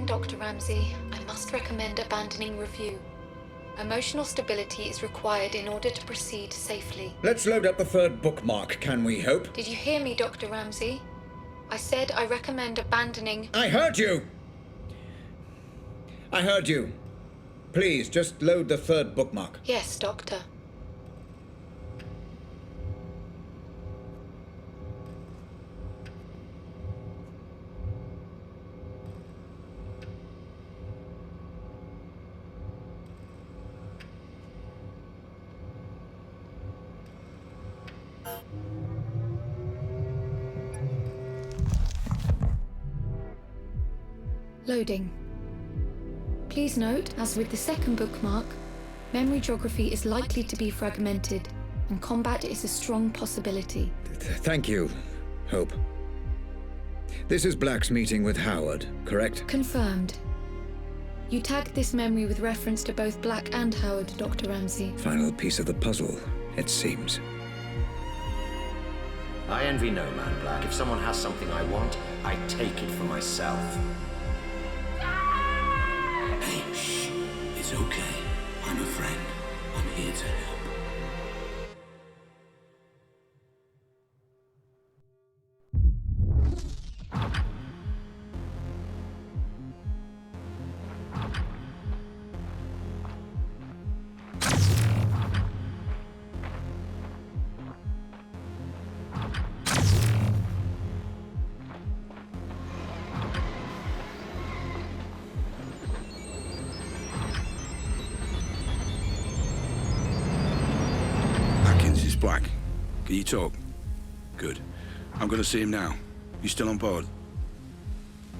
Again, Dr. Ramsey, I must recommend abandoning review. Emotional stability is required in order to proceed safely. Let's load up the third bookmark, can we hope? Did you hear me, Dr. Ramsey? I said I recommend abandoning... I heard you! I heard you. Please, just load the third bookmark. Yes, Doctor. Loading. Please note, as with the second bookmark, memory geography is likely to be fragmented, and combat is a strong possibility. Thank you, Hope. This is Black's meeting with Howard, correct? Confirmed. You tagged this memory with reference to both Black and Howard, Dr. Ramsey. Final piece of the puzzle, it seems. I envy no man, Black. If someone has something I want, I take it for myself. Hey, shh. It's okay. I'm a friend. I'm here to help. Black, can you talk? Good. I'm gonna see him now. You still on board?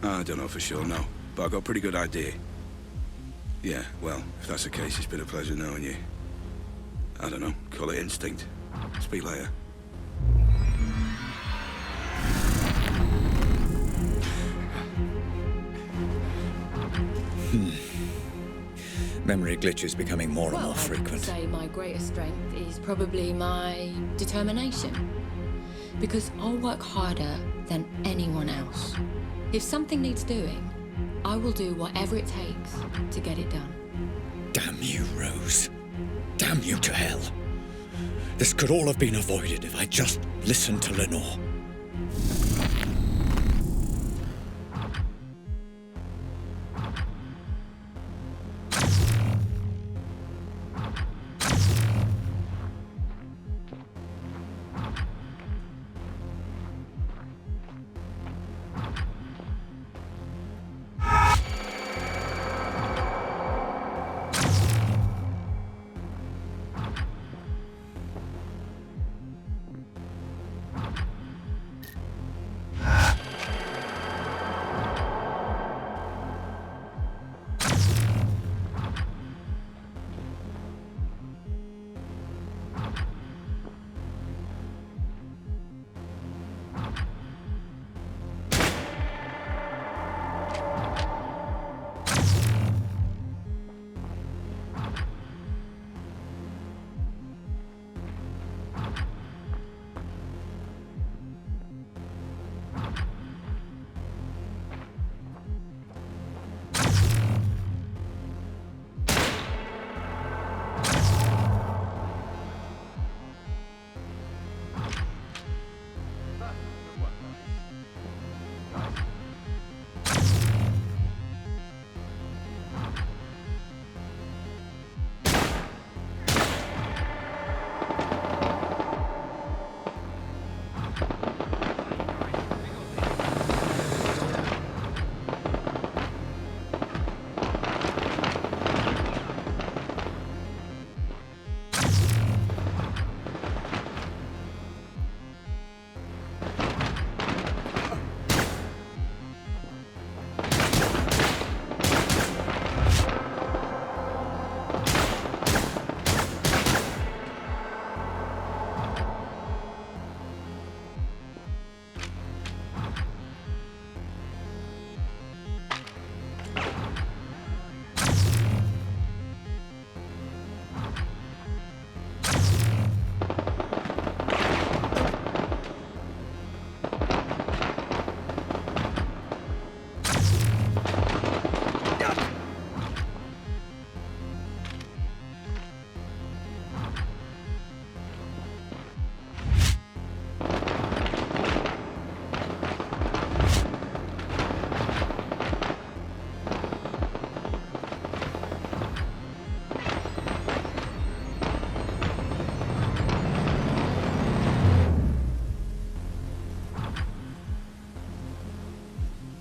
I don't know for sure, no. But I've got a pretty good idea. Yeah, well, if that's the case, it's been a pleasure knowing you. I don't know, call it instinct. Speak later. Memory glitches becoming more and more I frequent. would say my greatest strength is probably my determination. Because I'll work harder than anyone else. If something needs doing, I will do whatever it takes to get it done. Damn you, Rose. Damn you to hell. This could all have been avoided if I just listened to Lenore.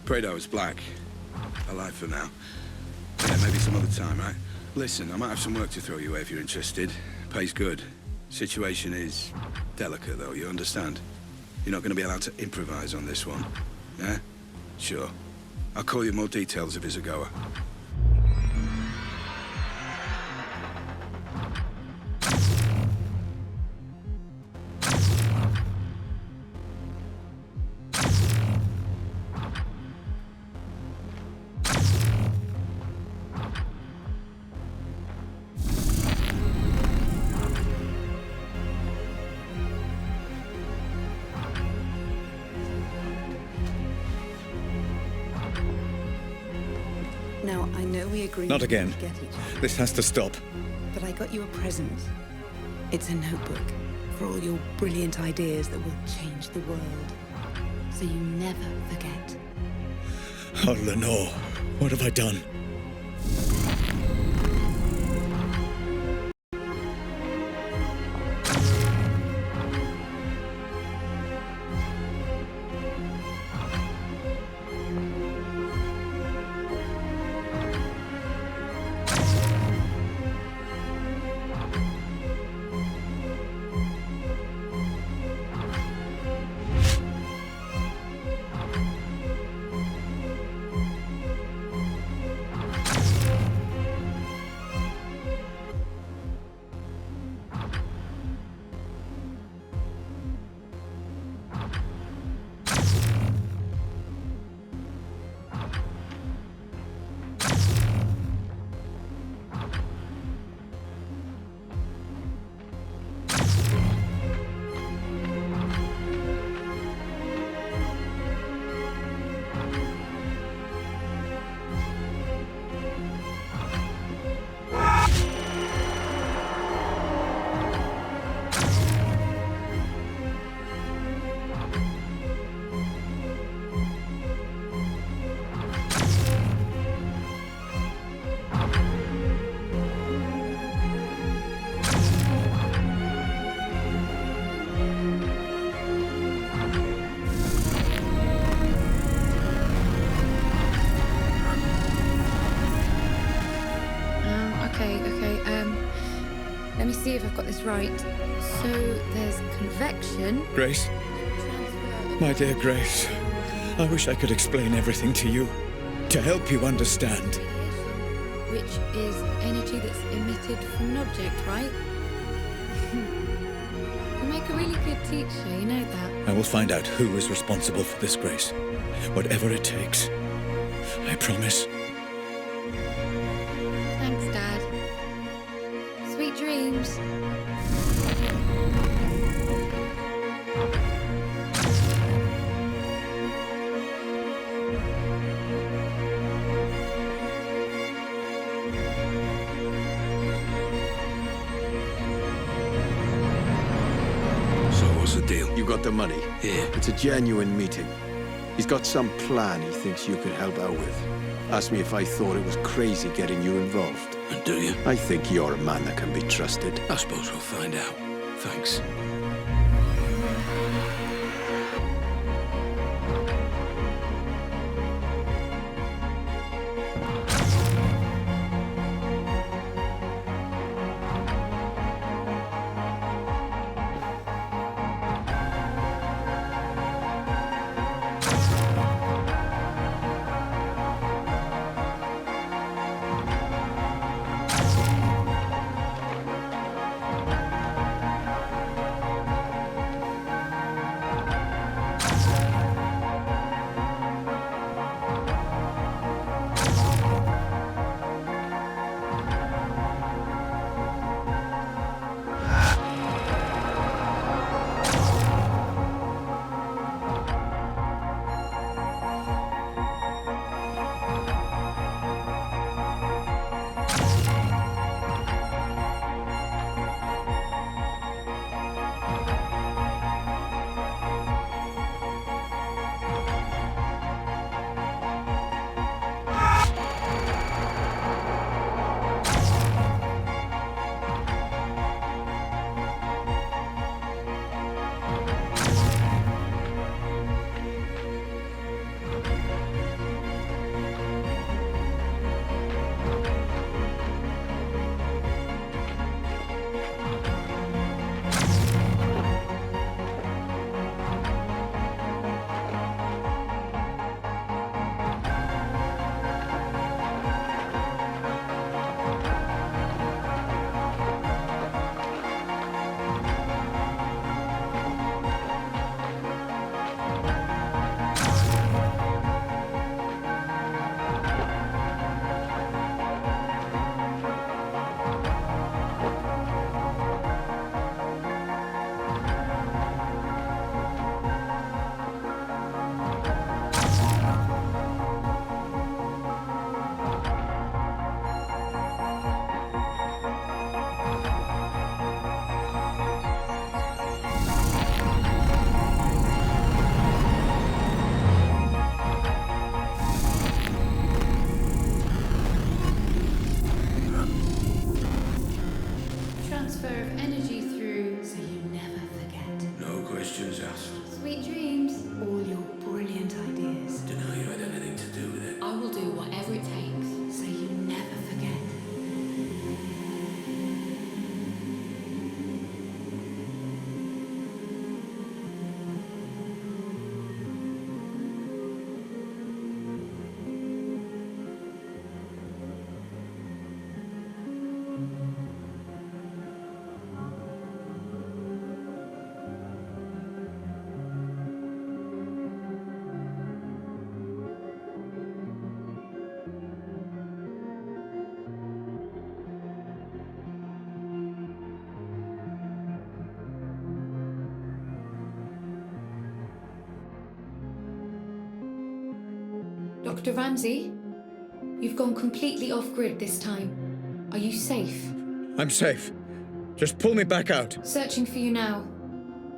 Prayed I was black. Alive for now. Yeah, maybe some other time, right? Listen, I might have some work to throw your way if you're interested. Pays good. Situation is delicate, though, you understand? You're not going to be allowed to improvise on this one. Yeah? Sure. I'll call you more details if it's a goer. Now, I know we agreed Not again. to get each other, This has to stop. but I got you a present. It's a notebook for all your brilliant ideas that will change the world. So you never forget. Oh, Lenore, what have I done? Let me see if I've got this right. So there's convection. Grace? My dear Grace, I wish I could explain everything to you, to help you understand. Which is energy that's emitted from an object, right? You make a really good teacher, you know that. I will find out who is responsible for this, Grace. Whatever it takes. I promise. Thanks, Dad. Sweet dreams. So what's the deal? You got the money? Yeah. It's a genuine meeting. He's got some plan he thinks you could help out with. Asked me if I thought it was crazy getting you involved. And do you? I think you're a man that can be trusted. I suppose we'll find out. Thanks. Dr. Ramsey, you've gone completely off-grid this time. Are you safe? I'm safe. Just pull me back out. Searching for you now.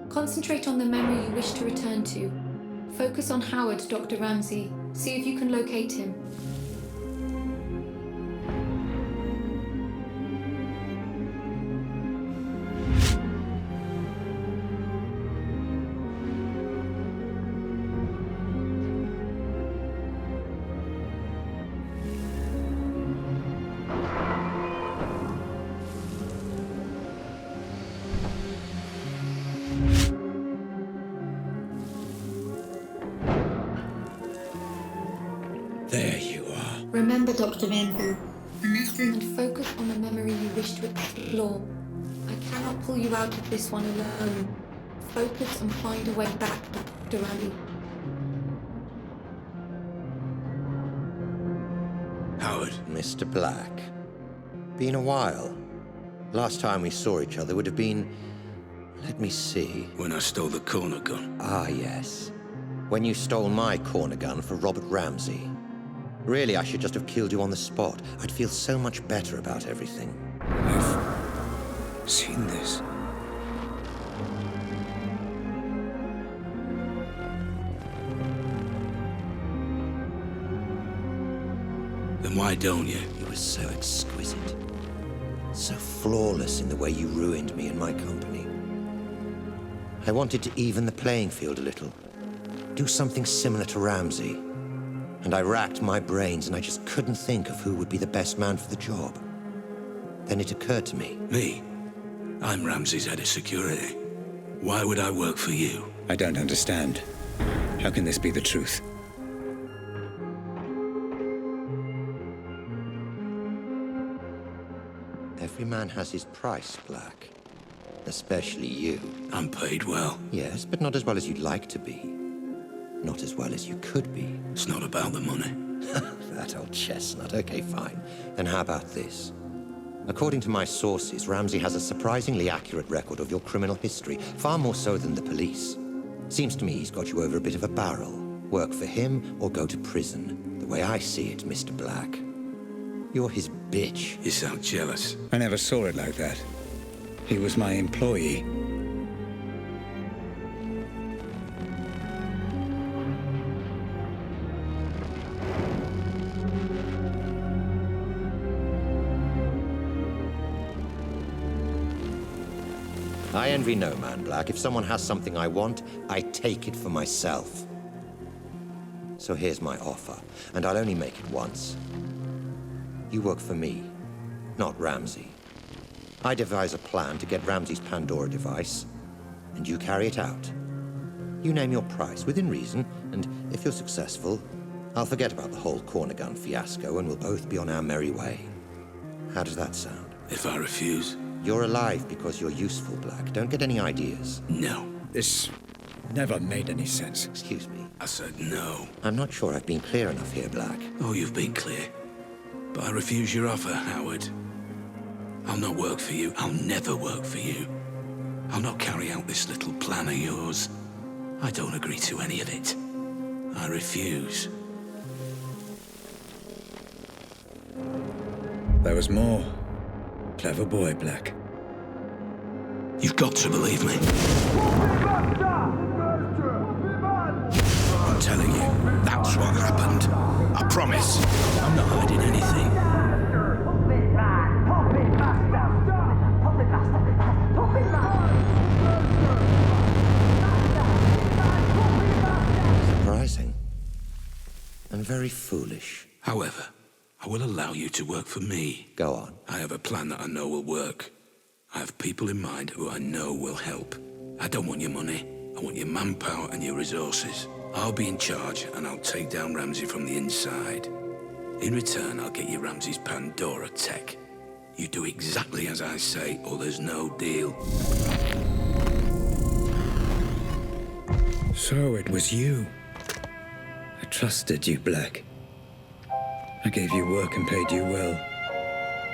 Concentrate on the memory you wish to return to. Focus on Howard, Dr. Ramsey. See if you can locate him. There you are. Remember, Dr. Ramsey, and focus on the memory you wish to explore. I cannot pull you out of this one alone. Focus and find a way back, Dr. Ramsey. Howard. Mr. Black. Been a while. Last time we saw each other would have been... Let me see. When I stole the corner gun. Ah, yes. When you stole my corner gun for Robert Ramsey. Really, I should just have killed you on the spot. I'd feel so much better about everything. I've seen this. Then why don't you? You were so exquisite. So flawless in the way you ruined me and my company. I wanted to even the playing field a little. Do something similar to Ramsey. And I racked my brains and I just couldn't think of who would be the best man for the job. Then it occurred to me. Me? I'm Ramsey's head of security. Why would I work for you? I don't understand. How can this be the truth? Every man has his price, Black. Especially you. I'm paid well. Yes, but not as well as you'd like to be. Not as well as you could be. It's not about the money. That old chestnut. Okay, fine. Then how about this? According to my sources, Ramsey has a surprisingly accurate record of your criminal history, far more so than the police. Seems to me he's got you over a bit of a barrel. Work for him or go to prison. The way I see it, Mr. Black. You're his bitch. You sound jealous. I never saw it like that. He was my employee. I envy no man, Black. If someone has something I want, I take it for myself. So here's my offer, and I'll only make it once. You work for me, not Ramsey. I devise a plan to get Ramsey's Pandora device, and you carry it out. You name your price, within reason, and if you're successful, I'll forget about the whole corner gun fiasco and we'll both be on our merry way. How does that sound? If I refuse? You're alive because you're useful, Black. Don't get any ideas. No. This never made any sense. Excuse me. I said no. I'm not sure I've been clear enough here, Black. Oh, you've been clear. But I refuse your offer, Howard. I'll not work for you. I'll never work for you. I'll not carry out this little plan of yours. I don't agree to any of it. I refuse. There was more. Clever boy, Black. You've got to believe me. I'm telling you, that's what happened. I promise. I'm not hiding anything. Surprising. And very foolish. However, I will allow you to work for me. Go on. I have a plan that I know will work. I have people in mind who I know will help. I don't want your money. I want your manpower and your resources. I'll be in charge and I'll take down Ramsey from the inside. In return, I'll get you Ramsey's Pandora tech. You do exactly as I say or there's no deal. So it was you. I trusted you, Black. I gave you work and paid you well.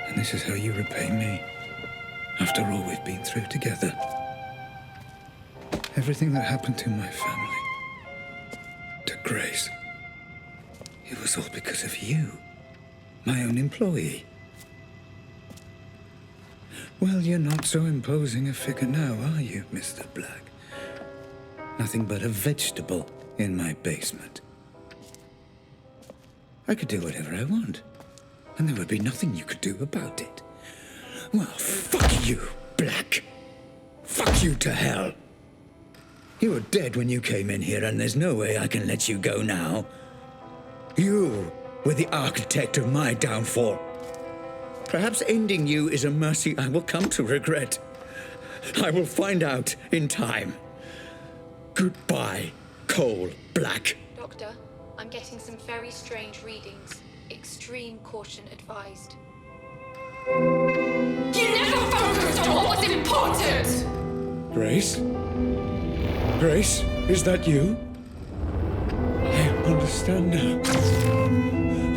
And this is how you repay me. After all we've been through together. Everything that happened to my family. To Grace. It was all because of you. My own employee. Well, you're not so imposing a figure now, are you, Mr. Black? Nothing but a vegetable in my basement. I could do whatever I want, and there would be nothing you could do about it. Well, fuck you, Black. Fuck you to hell. You were dead when you came in here, and there's no way I can let you go now. You were the architect of my downfall. Perhaps ending you is a mercy I will come to regret. I will find out in time. Goodbye, Cole Black. Doctor, I'm getting some very strange readings. Extreme caution advised. You never focused on what was important! Grace? Grace, is that you? I understand now.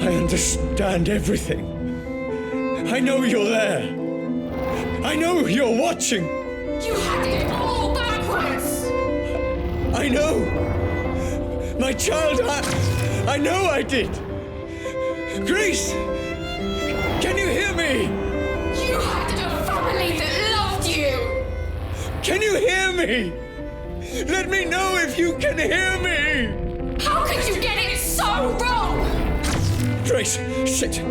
I understand everything. I know you're there. I know you're watching. You had it all backwards! I know. My child, I know I did. Grace, can you hear me? You had a family that loved you! Can you hear me? Let me know if you can hear me. How could you get it so wrong? Grace, sit.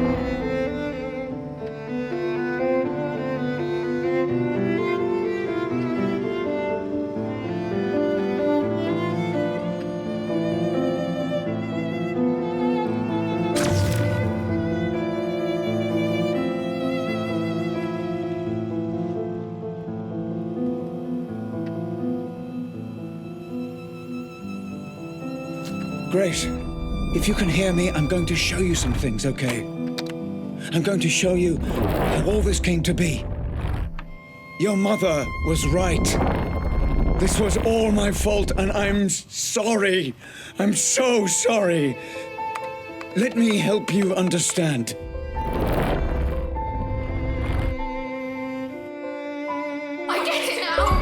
Grace, if you can hear me, I'm going to show you some things, okay? I'm going to show you how all this came to be. Your mother was right. This was all my fault, and I'm sorry. I'm so sorry. Let me help you understand. I get it now!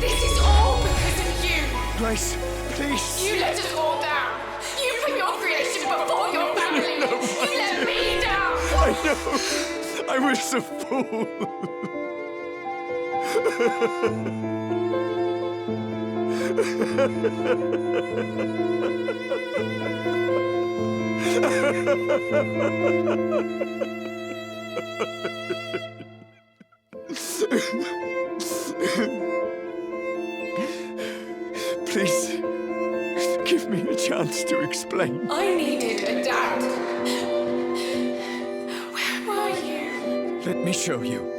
This is all because of you! Grace, please. You let us all down! You put your creation before your family! You let me down! I know. I was a fool. Please, give me a chance to explain. I needed a dad. Where were you? Let me show you.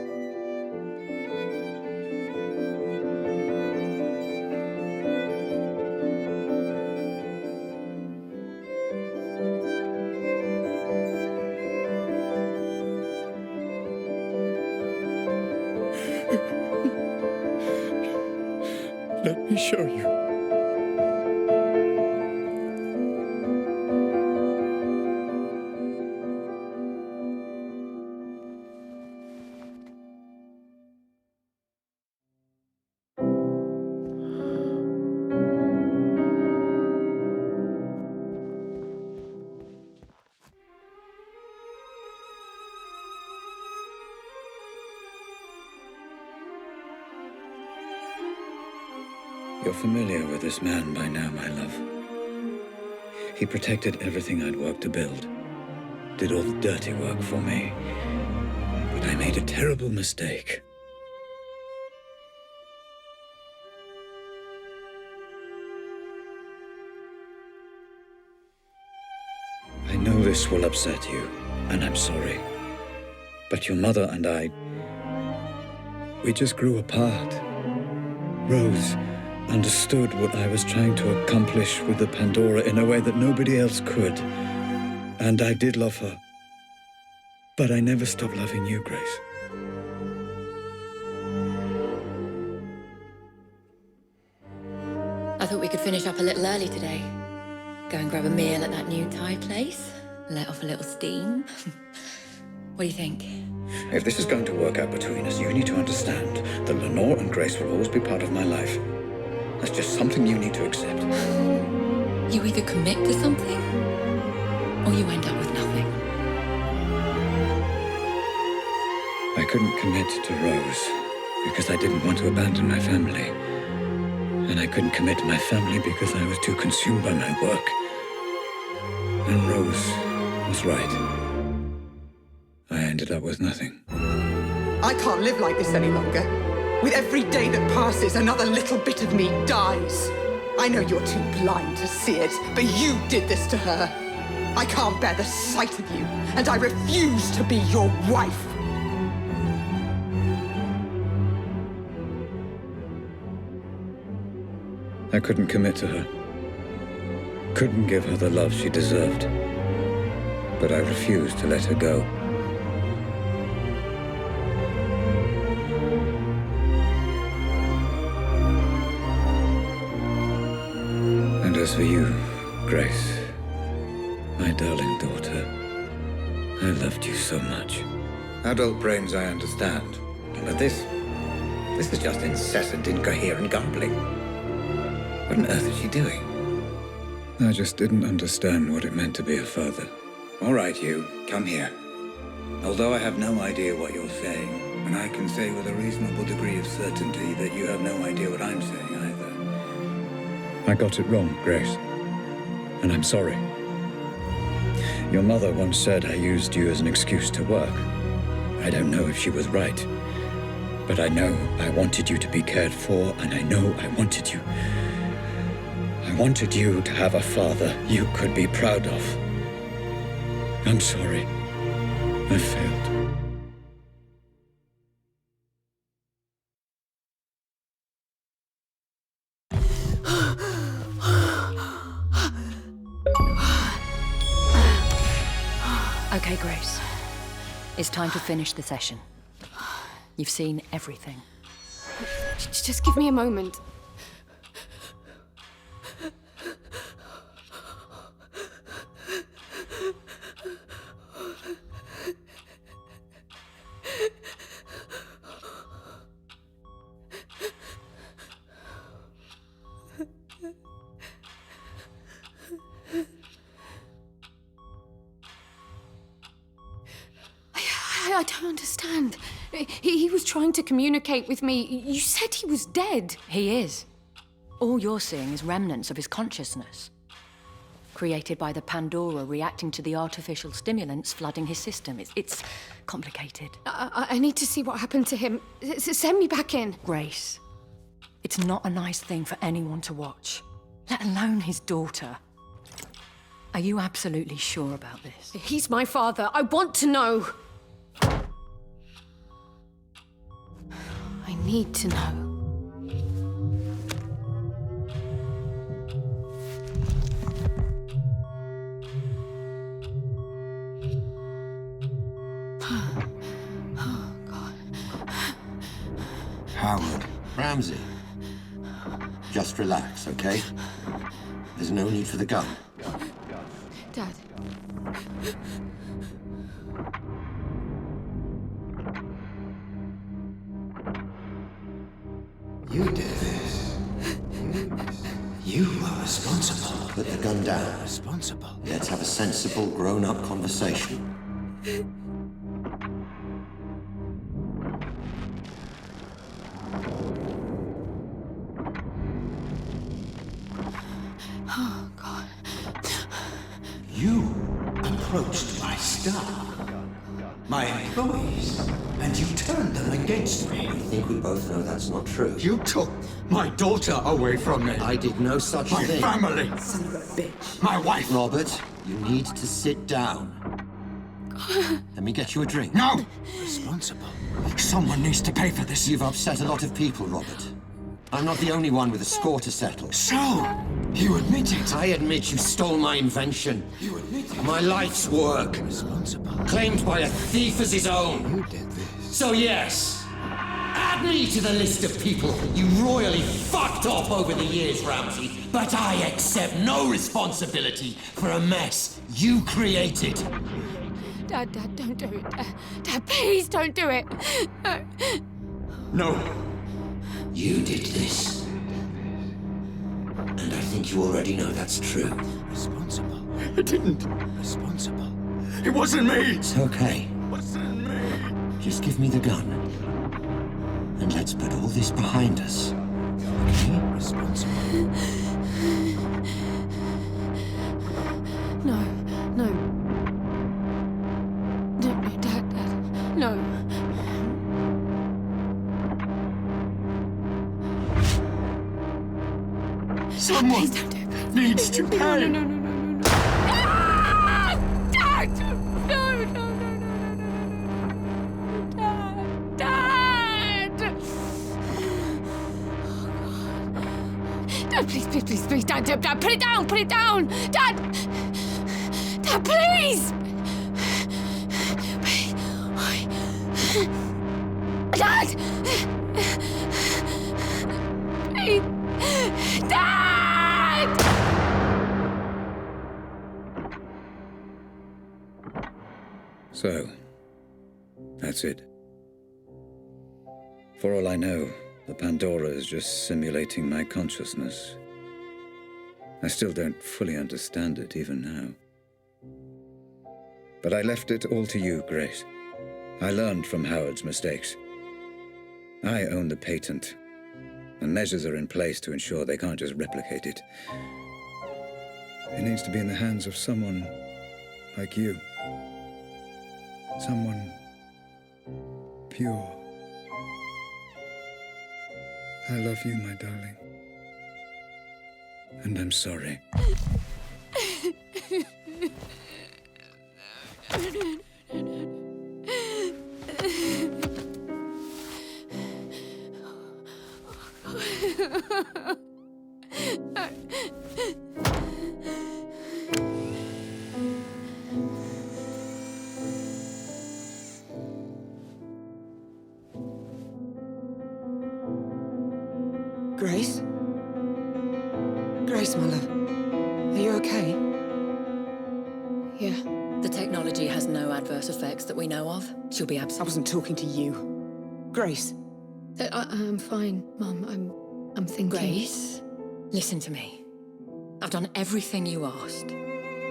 Let me show you. You're familiar with this man by now, my love. He protected everything I'd worked to build. Did all the dirty work for me. But I made a terrible mistake. I know this will upset you, and I'm sorry. But your mother and I, we just grew apart. Rose understood what I was trying to accomplish with the Pandora in a way that nobody else could. And I did love her. But I never stopped loving you, Grace. I thought we could finish up a little early today. Go and grab a meal at that new Thai place. Let off a little steam. What do you think? If this is going to work out between us, you need to understand that Lenore and Grace will always be part of my life. That's just something you need to accept. You either commit to something, or you end up with nothing. I couldn't commit to Rose because I didn't want to abandon my family. And I couldn't commit to my family because I was too consumed by my work. And Rose was right. I ended up with nothing. I can't live like this any longer. With every day that passes, another little bit of me dies. I know you're too blind to see it, but you did this to her. I can't bear the sight of you, and I refuse to be your wife. I couldn't commit to her. Couldn't give her the love she deserved. But I refused to let her go. And as for you, Grace, my darling daughter, I loved you so much. Adult brains I understand, but this is just incessant, incoherent garbling. What on earth is she doing? I just didn't understand what it meant to be a father. All right, you, come here. Although I have no idea what you're saying, and I can say with a reasonable degree of certainty that you have no idea what I'm saying either. I got it wrong, Grace. And I'm sorry. Your mother once said I used you as an excuse to work. I don't know if she was right. But I know I wanted you to be cared for, and I know I wanted you to have a father you could be proud of. I'm sorry. I failed. Okay, Grace. It's time to finish the session. You've seen everything. Just give me a moment. I don't understand. He was trying to communicate with me. You said he was dead. He is. All you're seeing is remnants of his consciousness, created by the Pandora reacting to the artificial stimulants flooding his system. It's complicated. I need to see what happened to him. Send me back in. Grace, it's not a nice thing for anyone to watch, let alone his daughter. Are you absolutely sure about this? He's my father. I want to know. I need to know. Oh, God. Howard. Ramsey. Just relax, okay? There's no need for the gun. Dad. You did this. You are responsible. Put the gun down. Responsible. Let's have a sensible, grown-up conversation. Oh, God. You approached my staff, my employees, and you turned them against me. I think we both know that's not true. You took my daughter away from me. I did no such My thing. family. Son of a bitch. My wife. Robert, you need to sit down. Let me get you a drink. No! Responsible. Someone needs to pay for this. You've upset a lot of people, Robert. I'm not the only one with a score to settle. So, you admit it. I admit you stole my invention. You admit it. My life's work. Responsible. Claimed by a thief as his own. You did this. So yes, add me to the list of people you royally fucked off over the years, Ramsey. But I accept no responsibility for a mess you created. Dad, don't do it. Dad, please don't do it. No. You did this. And I think you already know that's true. Responsible. I didn't. Responsible. It wasn't me. It's okay. It wasn't me. Just give me the gun. And let's put all this behind us. Okay? Responsible. No, no. No, Dad, no. Someone Please don't do that. needs to pay. No. Ah! Dad! No. Dad! Dad, please, Dad, put it down! Dad, please! Dad! Please! Dad! So, that's it. For all I know, the Pandora is just simulating my consciousness. I still don't fully understand it, even now. But I left it all to you, Grace. I learned from Howard's mistakes. I own the patent, and measures are in place to ensure they can't just replicate it. It needs to be in the hands of someone like you. Someone pure. I love you, my darling. And I'm sorry. Grace? Grace, my love. Are you okay? Yeah. The technology has no adverse effects that we know of. She'll be I absolutely... wasn't talking to you. Grace. I'm fine, Mum. I'm thinking. Grace, listen to me. I've done everything you asked.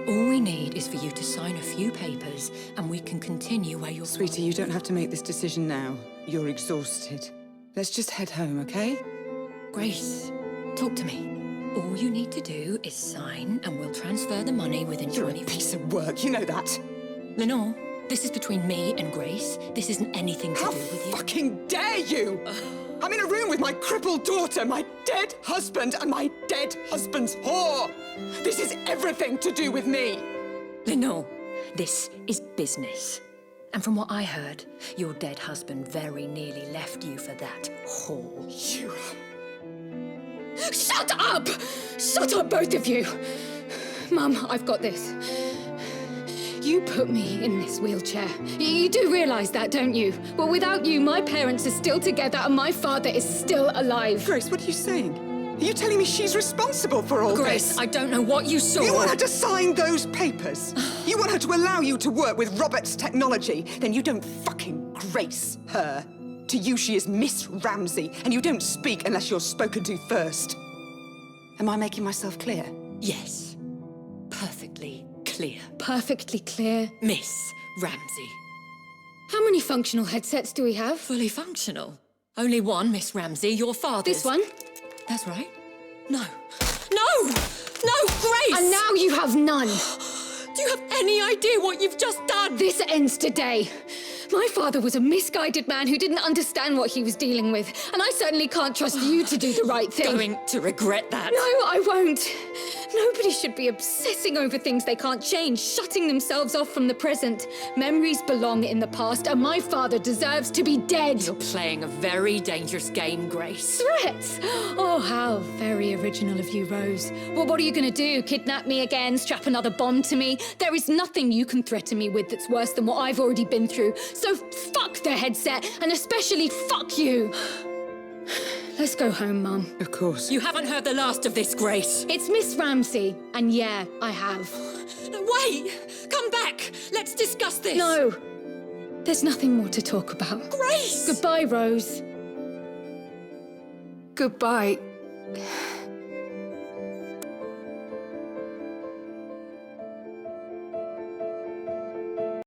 All we need is for you to sign a few papers and we can continue where you're... Sweetie, you don't have to make this decision now. You're exhausted. Let's just head home, okay? Grace, talk to me. All you need to do is sign and we'll transfer the money within You're 20... a piece of work, you know that. Lenore, this is between me and Grace. This isn't anything to How do with you. fucking dare you! I'm in a room with my crippled daughter, my dead husband, and my dead husband's whore! This is everything to do with me! Lenore, this is business. And from what I heard, your dead husband very nearly left you for that whore. You... Shut up! Shut up, both of you! Mum, I've got this. You put me in this wheelchair. You do realise that, don't you? Well, without you, my parents are still together and my father is still alive. Grace, what are you saying? Are you telling me she's responsible for all Grace, this? I don't know what you saw. You want her to sign those papers? You want her to allow you to work with Robert's technology? Then you don't fucking grace her. To you, she is Miss Ramsey, and you don't speak unless you're spoken to first. Am I making myself clear? Yes. Perfectly clear. Perfectly clear. Miss Ramsey. How many functional headsets do we have? Fully functional. Only one, Miss Ramsey, your father's. This one? That's right. No. No! No, Grace! And now you have none. Do you have any idea what you've just done? This ends today. My father was a misguided man who didn't understand what he was dealing with, and I certainly can't trust you to do the right thing. Going to regret that. No, I won't. Nobody should be obsessing over things they can't change, shutting themselves off from the present. Memories belong in the past, and my father deserves to be dead. You're playing a very dangerous game, Grace. Threats? Oh, how very original of you, Rose. Well, what are you going to do? Kidnap me again? Strap another bomb to me? There is nothing you can threaten me with that's worse than what I've already been through. So fuck the headset, and especially fuck you. Let's go home, Mum. Of course. You haven't heard the last of this, Grace. It's Miss Ramsey, and yeah, I have. No, wait! Come back! Let's discuss this! No. There's nothing more to talk about. Grace! Goodbye, Rose. Goodbye.